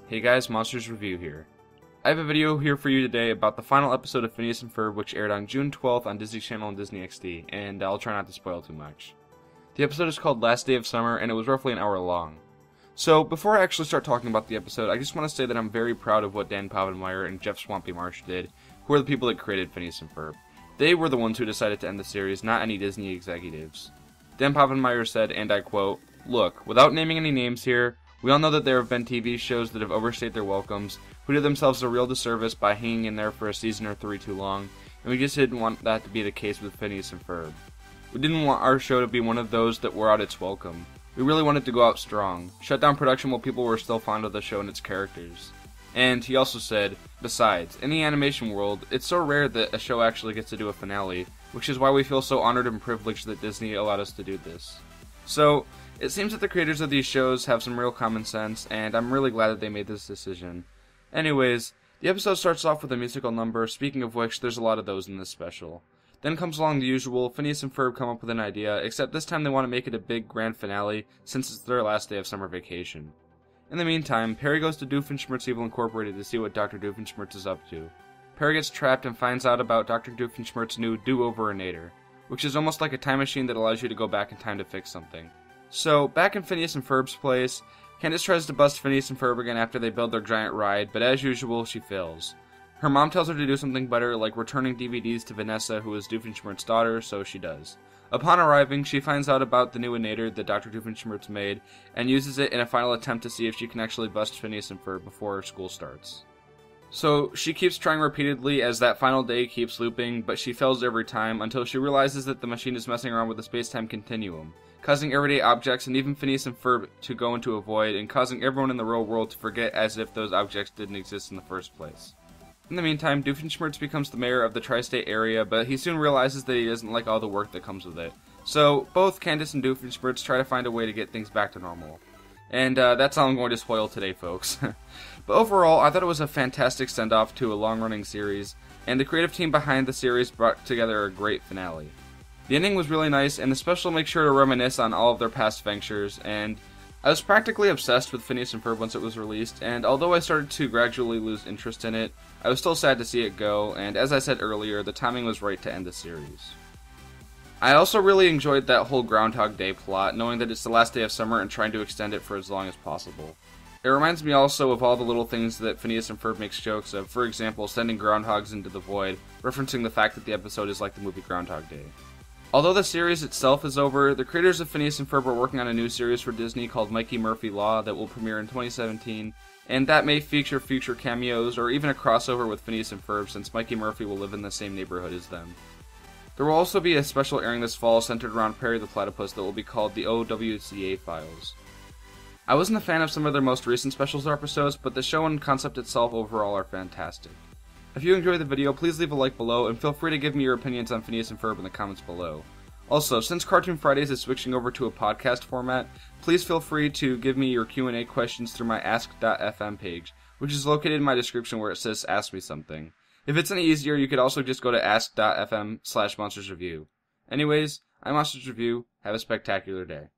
Hey guys, Monsters Review here. I have a video here for you today about the final episode of Phineas and Ferb, which aired on June 12th on Disney Channel and Disney XD, and I'll try not to spoil too much. The episode is called Last Day of Summer, and it was roughly an hour long. So, before I actually start talking about the episode, I just want to say that I'm very proud of what Dan Povenmire and Jeff Swampy Marsh did, who are the people that created Phineas and Ferb. They were the ones who decided to end the series, not any Disney executives. Dan Povenmire said, and I quote, "Look, without naming any names here, we all know that there have been TV shows that have overstayed their welcomes, who did themselves a real disservice by hanging in there for a season or three too long, and we just didn't want that to be the case with Phineas and Ferb. We didn't want our show to be one of those that wore out its welcome. We really wanted to go out strong, shut down production while people were still fond of the show and its characters." And he also said, "Besides, in the animation world, it's so rare that a show actually gets to do a finale, which is why we feel so honored and privileged that Disney allowed us to do this." So, it seems that the creators of these shows have some real common sense, and I'm really glad that they made this decision. Anyways, the episode starts off with a musical number, speaking of which, there's a lot of those in this special. Then comes along the usual, Phineas and Ferb come up with an idea, except this time they want to make it a big grand finale, since it's their last day of summer vacation. In the meantime, Perry goes to Doofenshmirtz Evil Incorporated to see what Dr. Doofenshmirtz is up to. Perry gets trapped and finds out about Dr. Doofenshmirtz's new Do-Overinator, which is almost like a time machine that allows you to go back in time to fix something. So, back in Phineas and Ferb's place, Candace tries to bust Phineas and Ferb again after they build their giant ride, but as usual, she fails. Her mom tells her to do something better, like returning DVDs to Vanessa, who is Doofenshmirtz's daughter, so she does. Upon arriving, she finds out about the new Inator that Dr. Doofenshmirtz made, and uses it in a final attempt to see if she can actually bust Phineas and Ferb before school starts. So, she keeps trying repeatedly as that final day keeps looping, but she fails every time until she realizes that the machine is messing around with the space-time continuum, causing everyday objects and even Phineas and Ferb to go into a void, and causing everyone in the real world to forget as if those objects didn't exist in the first place. In the meantime, Doofenshmirtz becomes the mayor of the tri-state area, but he soon realizes that he doesn't like all the work that comes with it. So, both Candace and Doofenshmirtz try to find a way to get things back to normal. And that's all I'm going to spoil today, folks. But overall, I thought it was a fantastic send-off to a long-running series, and the creative team behind the series brought together a great finale. The ending was really nice, and the special makes sure to reminisce on all of their past ventures, and I was practically obsessed with Phineas and Ferb once it was released, and although I started to gradually lose interest in it, I was still sad to see it go, and as I said earlier, the timing was right to end the series. I also really enjoyed that whole Groundhog Day plot, knowing that it's the last day of summer and trying to extend it for as long as possible. It reminds me also of all the little things that Phineas and Ferb makes jokes of, for example, sending groundhogs into the void, referencing the fact that the episode is like the movie Groundhog Day. Although the series itself is over, the creators of Phineas and Ferb are working on a new series for Disney called Mikey Murphy Law that will premiere in 2017, and that may feature future cameos or even a crossover with Phineas and Ferb since Mikey Murphy will live in the same neighborhood as them. There will also be a special airing this fall centered around Perry the Platypus that will be called the OWCA Files. I wasn't a fan of some of their most recent specials or episodes, but the show and concept itself overall are fantastic. If you enjoyed the video, please leave a like below, and feel free to give me your opinions on Phineas and Ferb in the comments below. Also, since Cartoon Fridays is switching over to a podcast format, please feel free to give me your Q&A questions through my Ask.fm page, which is located in my description where it says Ask Me Something. If it's any easier, you could also just go to ask.fm/monstersreview. Anyways, I'm Monsters Review. Have a spectacular day.